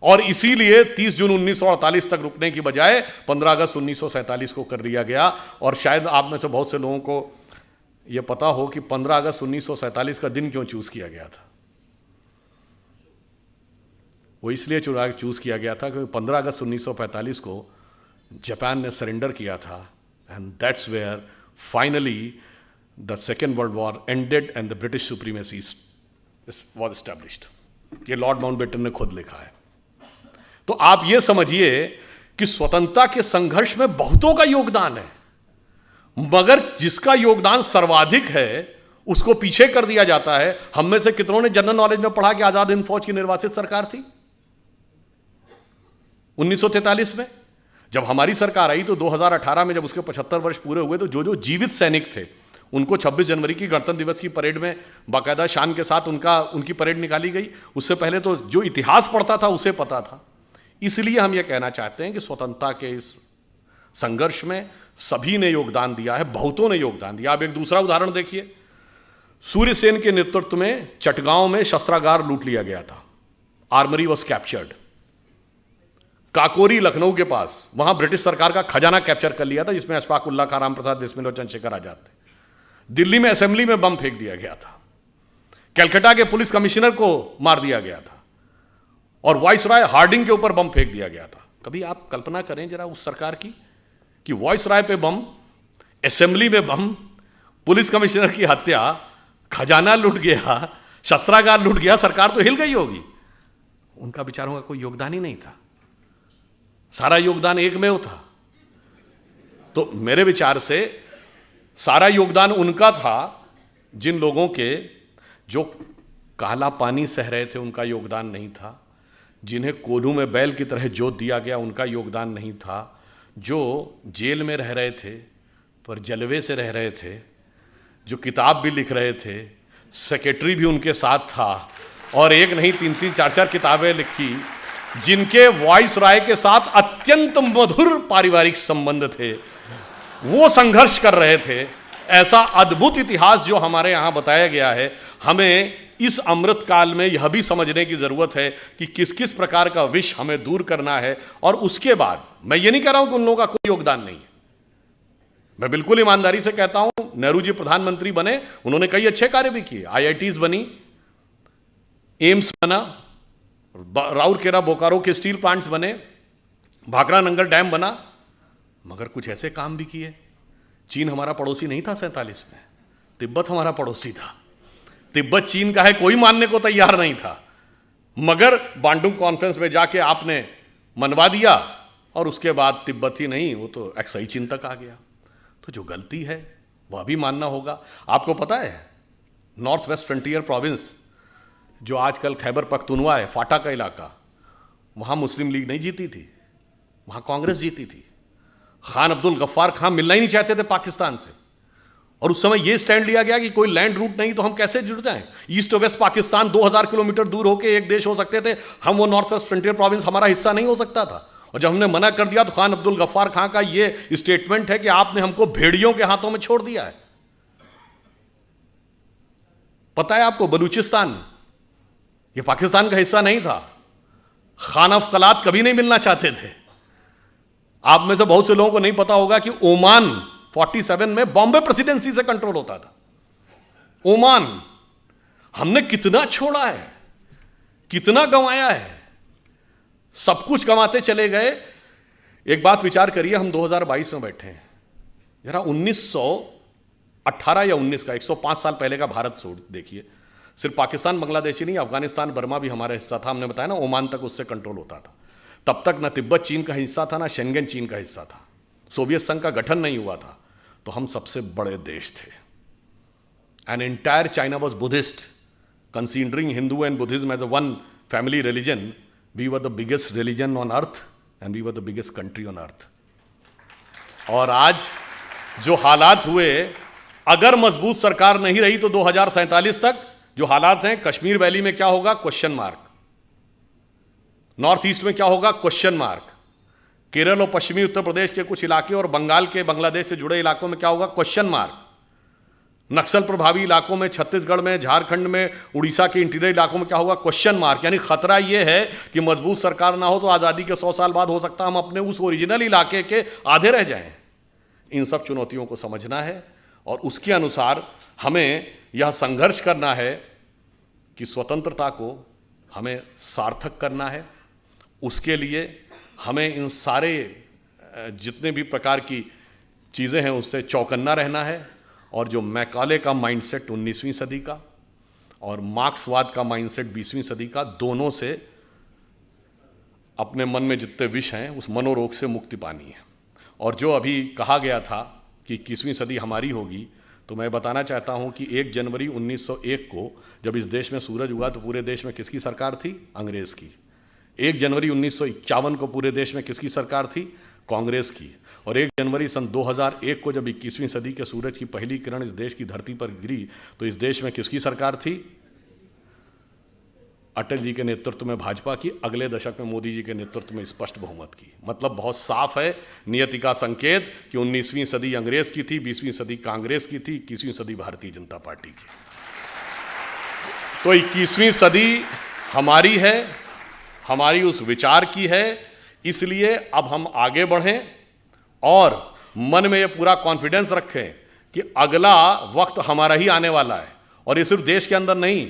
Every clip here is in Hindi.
और इसीलिए 30 जून 1948 तक रुकने की बजाय 15 अगस्त 1947 को कर दिया गया। और शायद आप में से बहुत से लोगों को यह पता हो कि 15 अगस्त 1947 का दिन क्यों चूज किया गया था। वो इसलिए चूज किया गया था क्योंकि 15 अगस्त 1945 को जापान ने सरेंडर किया था, and that's where finally the second world war ended and the British supremacy was established. ये लॉर्ड माउंटबेटन ने खुद लिखा है। तो आप ये समझिए कि स्वतंत्रता के संघर्ष में बहुतों का योगदान है, मगर जिसका योगदान सर्वाधिक है उसको पीछे कर दिया जाता है। हम में से कितनों ने जनरल नॉलेज में पढ़ा कि आजाद हिंद फौज की निर्वासित सरकार थी 1943 में। जब हमारी सरकार आई तो 2018 में जब उसके 75 वर्ष पूरे हुए तो जो जो जीवित सैनिक थे उनको 26 जनवरी की गणतंत्र दिवस की परेड में बाकायदा शान के साथ उनकी परेड निकाली गई। उससे पहले तो जो इतिहास पढ़ता था उसे पता था। इसलिए हम यह कहना चाहते हैं कि स्वतंत्रता के इस संघर्ष में सभी ने योगदान दिया है, बहुतों ने योगदान दिया। आप एक दूसरा उदाहरण देखिए, सूर्यसेन के नेतृत्व में चटगांव में शस्त्रागार लूट लिया गया था, armoury was captured. Kakori Lucknow के पास, वहां ब्रिटिश सरकार का खजाना कैप्चर कर लिया था जिसमें अशफाक उल्लाह खां, राम प्रसाद बिस्मिल और चंद्रशेखर आजाद थे। दिल्ली में असेंबली में बम फेंक दिया गया था। कलकत्ता के पुलिस कमिश्नर को मार दिया गया था और वाइसराय हार्डिंग के ऊपर बम फेंक दिया गया था। कभी आप कल्पना करें जरा उस सरकार की कि वाइसराय पे बम, असेंबली में बम, पुलिस कमिश्नर की हत्या, खजाना लूट गया, शस्त्रागार लूट गया, सरकार तो हिल गई होगी। उनका बेचारों का कोई योगदान ही नहीं था, सारा योगदान एकमेव था। तो मेरे विचार से सारा योगदान उनका था जिन लोगों के जो काला पानी सह रहे थे उनका योगदान नहीं था, जिन्हें कोल्हू में बैल की तरह जोत दिया गया उनका योगदान नहीं था, जो जेल में रह रहे थे पर जलवे से रह रहे थे, जो किताब भी लिख रहे थे, सेक्रेटरी भी उनके साथ था और एक नहीं 3-3 4-4 किताबें लिखी, जिनके वाइसराय के साथ अत्यंत मधुर पारिवारिक संबंध थे, वो संघर्ष कर रहे थे। ऐसा अद्भुत इतिहास जो हमारे यहां बताया गया है, हमें इस अमृत काल में यह भी समझने की जरूरत है कि किस किस प्रकार का विष हमें दूर करना है। और उसके बाद मैं ये नहीं कह रहा हूं कि उन लोगों का कोई योगदान नहीं है, मैं बिल्कुल ईमानदारी से कहता हूं नेहरू जी प्रधानमंत्री बने, उन्होंने कई अच्छे कार्य भी किए, IITs बनी, एम्स बना, राउरकेला बोकारो के स्टील प्लांट्स बने, भाखड़ा नंगल डैम बना, मगर कुछ ऐसे काम भी किए। चीन हमारा पड़ोसी नहीं था 47 में, तिब्बत हमारा पड़ोसी था। तिब्बत चीन का है कोई मानने को तैयार नहीं था, मगर बांडुंग कॉन्फ्रेंस में जाके आपने मनवा दिया और उसके बाद तिब्बत ही नहीं, वो तो एक्साई चीन तक आ गया। तो जो गलती है वह भी मानना होगा। आपको पता है नॉर्थ वेस्ट फ्रंटियर प्रोविंस जो आजकल खैबर पख्तूनवा है, फाटा का इलाका, वहां मुस्लिम लीग नहीं जीती थी, वहां कांग्रेस जीती थी। खान अब्दुल गफ्फार खां मिलना ही नहीं चाहते थे पाकिस्तान से, और उस समय यह स्टैंड लिया गया कि कोई लैंड रूट नहीं तो हम कैसे जुड़ जाएं। ईस्ट और वेस्ट पाकिस्तान 2000 किलोमीटर दूर होकर एक देश हो सकते थे, हम वो नॉर्थ वेस्ट फ्रंटियर प्रोविंस हमारा हिस्सा नहीं हो सकता था। और जब हमने मना कर दिया तो खान अब्दुल गफ्फार खां का यह स्टेटमेंट है कि आपने हमको भेड़ियों के हाथों में छोड़ दिया है। पता है आपको बलूचिस्तान ये पाकिस्तान का हिस्सा नहीं था, खान ऑफ कलात कभी नहीं मिलना चाहते थे। आप में से बहुत से लोगों को नहीं पता होगा कि ओमान 47 में बॉम्बे प्रेसिडेंसी से कंट्रोल होता था। ओमान हमने कितना छोड़ा है, कितना गंवाया है, सब कुछ गंवाते चले गए। एक बात विचार करिए, हम 2022 में बैठे हैं, जरा 1918 या 19 का 105 साल पहले का भारत छोड़ देखिए, सिर्फ पाकिस्तान बांग्लादेश ही नहीं, अफगानिस्तान बर्मा भी हमारा हिस्सा था। हमने बताया ना, ओमान तक उससे कंट्रोल होता था। तब तक ना तिब्बत चीन का हिस्सा था, ना शेंगेन चीन का हिस्सा था, सोवियत संघ का गठन नहीं हुआ था। तो हम सबसे बड़े देश थे। And entire China was Buddhist, considering Hindu and Buddhism as a one family religion, we were the biggest religion on earth and we were the biggest country on earth. और आज जो हालात हुए, अगर मजबूत सरकार नहीं रही तो 2047 तक जो हालात हैं, कश्मीर वैली में क्या होगा, क्वेश्चन मार्क, नॉर्थ ईस्ट में क्या होगा, क्वेश्चन मार्क, केरल और पश्चिमी उत्तर प्रदेश के कुछ इलाके और बंगाल के बांग्लादेश से जुड़े इलाकों में क्या होगा, क्वेश्चन मार्क, नक्सल प्रभावी इलाकों में, छत्तीसगढ़ में, झारखंड में, उड़ीसा के इंटीरियर इलाकों में क्या होगा? Question mark. यानी खतरा यह है कि मजबूत सरकार ना हो तो आज़ादी के 100 साल बाद हो सकता है हम अपने उस ओरिजिनल इलाके के आधे रह जाएं। इन सब चुनौतियों को समझना है और उसके अनुसार हमें यह संघर्ष करना है कि स्वतंत्रता को हमें सार्थक करना है। उसके लिए हमें इन सारे जितने भी प्रकार की चीज़ें हैं उससे चौकन्ना रहना है। और जो मैकाले का माइंडसेट 19वीं सदी का और मार्क्सवाद का माइंडसेट 20वीं सदी का, दोनों से अपने मन में जितने विष हैं उस मनोरोग से मुक्ति पानी है। और जो अभी कहा गया था कि 21वीं सदी हमारी होगी, तो मैं बताना चाहता हूं कि 1 जनवरी 1901 को जब इस देश में सूरज उगा तो पूरे देश में किसकी सरकार थी? अंग्रेज़ की। 1 जनवरी 1951 को पूरे देश में किसकी सरकार थी? कांग्रेस की। और 1 जनवरी सन 2001 को जब 21वीं सदी के सूरज की पहली किरण इस देश की धरती पर गिरी तो इस देश में किसकी सरकार थी? अटल जी के नेतृत्व में भाजपा की। अगले दशक में मोदी जी के नेतृत्व में स्पष्ट बहुमत की। मतलब बहुत साफ है नियति का संकेत कि 19वीं सदी अंग्रेज की थी, 20वीं सदी कांग्रेस की थी, 21वीं सदी भारतीय जनता पार्टी की। तो 21वीं सदी हमारी है, हमारी उस विचार की है। इसलिए अब हम आगे बढ़ें और मन में ये पूरा कॉन्फिडेंस रखें कि अगला वक्त हमारा ही आने वाला है। और ये सिर्फ देश के अंदर नहीं,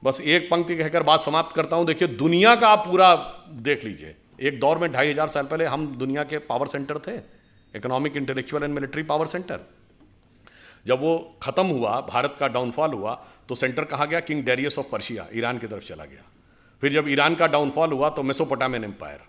बस एक पंक्ति कहकर बात समाप्त करता हूं। देखिए दुनिया का आप पूरा देख लीजिए। एक दौर में 2500 साल पहले हम दुनिया के पावर सेंटर थे, economic, intellectual and military power centre. जब वो खत्म हुआ, भारत का डाउनफॉल हुआ, तो सेंटर कहाँ गया? King Darius of Persia, Iran की तरफ चला गया। फिर जब ईरान का डाउनफॉल हुआ तो मेसोपोटामियन एम्पायर,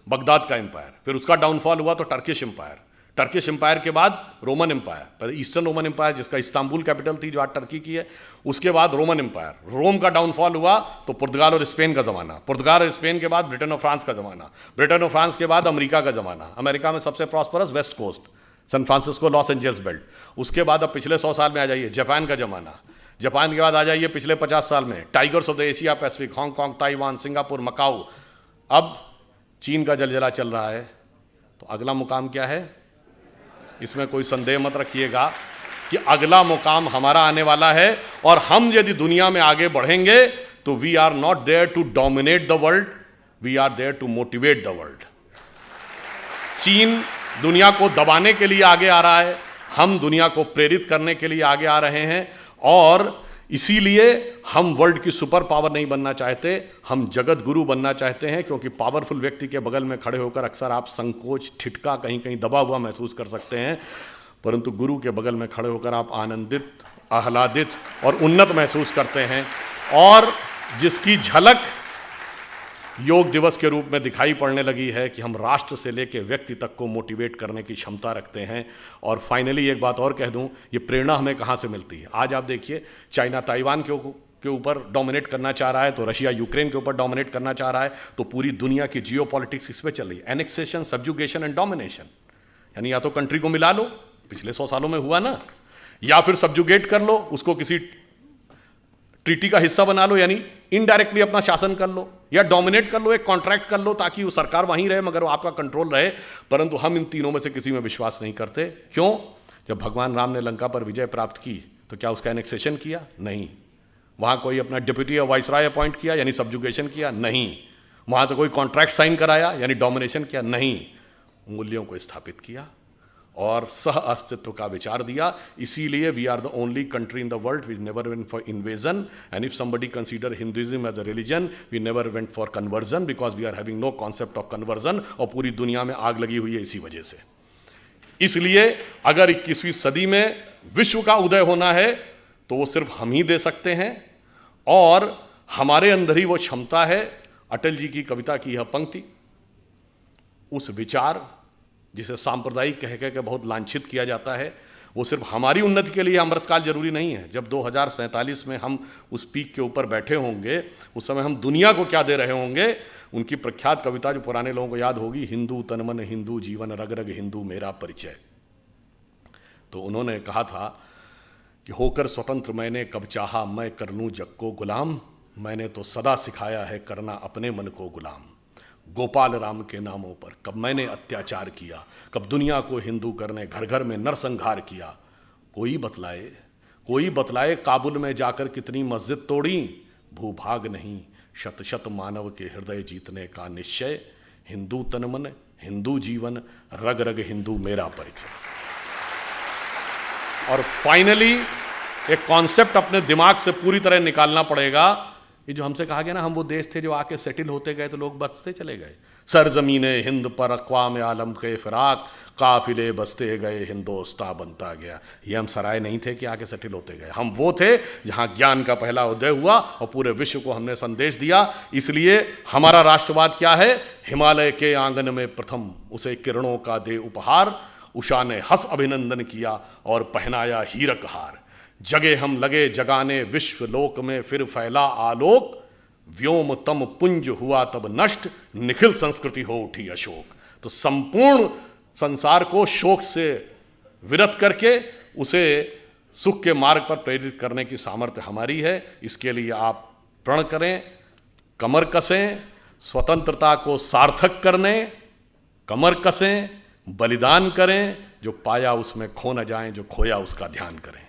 बगदाद का एम्पायर। फिर उसका डाउनफॉल हुआ तो टर्किश एम्पायर। टर्किश एम्पायर के बाद रोमन एम्पायर, पहले ईस्टर्न रोमन एम्पायर जिसका इस्तांबुल कैपिटल थी जो आज टर्की की है, उसके बाद रोमन एम्पायर। रोम का डाउनफॉल हुआ तो पुर्तगाल और स्पेन का ज़माना। पुर्तगाल और स्पेन के बाद ब्रिटेन और फ्रांस का ज़माना। ब्रिटेन और फ्रांस के बाद अमेरिका का ज़माना। अमेरिका में सबसे prosperous west coast, San Francisco, Los Angeles belt. उसके बाद अब पिछले 100 साल में आ जाइए जापान का ज़माना। जापान के बाद आ जाइए पिछले 50 साल में tigers of the Asia Pacific, Hong Kong, Taiwan, Singapore, Macau. अब चीन का जलजला चल रहा है। तो अगला मुकाम क्या है? इसमें कोई संदेह मत रखिएगा कि अगला मुकाम हमारा आने वाला है। और हम यदि दुनिया में आगे बढ़ेंगे तो we are not there to dominate the world, we are there to motivate the world. चीन दुनिया को दबाने के लिए आगे आ रहा है, हम दुनिया को प्रेरित करने के लिए आगे आ रहे हैं। और इसीलिए हम वर्ल्ड की सुपर पावर नहीं बनना चाहते, हम जगत गुरु बनना चाहते हैं। क्योंकि पावरफुल व्यक्ति के बगल में खड़े होकर अक्सर आप संकोच, ठिठका, कहीं कहीं दबा हुआ महसूस कर सकते हैं, परंतु गुरु के बगल में खड़े होकर आप आनंदित, आह्लादित और उन्नत महसूस करते हैं। और जिसकी झलक योग दिवस के रूप में दिखाई पड़ने लगी है कि हम राष्ट्र से लेकर व्यक्ति तक को मोटिवेट करने की क्षमता रखते हैं। और फाइनली एक बात और कह दूं, ये प्रेरणा हमें कहाँ से मिलती है? आज आप देखिए, चाइना ताइवान के ऊपर डोमिनेट करना चाह रहा है, तो रशिया यूक्रेन के ऊपर डोमिनेट करना चाह रहा है। तो पूरी दुनिया की जियो पॉलिटिक्स इस पर चल रही है, एनेक्सेशन, सब्जुगेशन एंड डोमिनेशन। यानी या तो कंट्री को मिला लो, पिछले 100 सालों में हुआ ना, या फिर सब्जुगेट कर लो, उसको किसी ट्रीटी का हिस्सा बना लो, यानी इनडायरेक्टली अपना शासन कर लो, या डोमिनेट कर लो, एक कॉन्ट्रैक्ट कर लो ताकि वो सरकार वहीं रहे मगर वो आपका कंट्रोल रहे। परंतु हम इन तीनों में से किसी में विश्वास नहीं करते। क्यों? जब भगवान राम ने लंका पर विजय प्राप्त की तो क्या उसका एनेक्सेशन किया? नहीं। वहां कोई अपना डिप्यूटी या वाइसराय अपॉइंट किया, यानी सब्जुगेशन किया? नहीं। वहां से कोई कॉन्ट्रैक्ट साइन कराया, यानी डोमिनेशन किया? नहीं। मूल्यों को स्थापित किया और सह अस्तित्व का विचार दिया। इसीलिए we are the only country in the world we never went for invasion, and if somebody consider Hinduism as a religion, we never went for conversion, because we are having no concept of conversion. और पूरी दुनिया में आग लगी हुई है इसी वजह से। इसलिए अगर 21वीं सदी में विश्व का उदय होना है तो वो सिर्फ हम ही दे सकते हैं, और हमारे अंदर ही वो क्षमता है। अटल जी की कविता की यह पंक्ति, उस विचार जिसे सांप्रदायिक कह के बहुत लांछित किया जाता है, वो सिर्फ हमारी उन्नति के लिए अमृतकाल जरूरी नहीं है। जब 2047 में हम उस पीक के ऊपर बैठे होंगे, उस समय हम दुनिया को क्या दे रहे होंगे। उनकी प्रख्यात कविता जो पुराने लोगों को याद होगी, हिंदू तन मन हिंदू जीवन, रग रग हिंदू मेरा परिचय। तो उन्होंने कहा था कि होकर स्वतंत्र मैंने कब चाहा मैं कर लूं जग को गुलाम, मैंने तो सदा सिखाया है करना अपने मन को गुलाम। गोपाल राम के नामों पर कब मैंने अत्याचार किया, कब दुनिया को हिंदू करने घर घर में नरसंहार किया। कोई बतलाए, कोई बतलाए काबुल में जाकर कितनी मस्जिद तोड़ी, भूभाग नहीं शत शत मानव के हृदय जीतने का निश्चय, हिंदू तन मन हिंदू जीवन, रग रग हिंदू मेरा परिचय। और फाइनली एक कॉन्सेप्ट अपने दिमाग से पूरी तरह निकालना पड़ेगा। ये जो हमसे कहा गया ना, हम वो देश थे जो आके सेटल होते गए तो लोग बसते चले गए। सरजमीने हिंद पर अक़वाम आलम के फिराक, काफिले बसते गए हिंदोस्तां बनता गया। ये हम सराय नहीं थे कि आके सेटल होते गए, हम वो थे जहाँ ज्ञान का पहला उदय हुआ और पूरे विश्व को हमने संदेश दिया। इसलिए हमारा राष्ट्रवाद क्या है? हिमालय के आंगन में प्रथम उसे किरणों का दे उपहार, उषा ने हंस अभिनंदन किया और पहनाया हीरक हार। जगे हम लगे जगाने विश्व लोक में फिर फैला आलोक, व्योम तम पुंज हुआ तब नष्ट, निखिल संस्कृति हो उठी अशोक। तो संपूर्ण संसार को शोक से विरत करके उसे सुख के मार्ग पर प्रेरित करने की सामर्थ्य हमारी है। इसके लिए आप प्रण करें, कमर कसें, स्वतंत्रता को सार्थक करने कमर कसें, बलिदान करें, जो पाया उसमें खो न जाएं, जो खोया उसका ध्यान करें।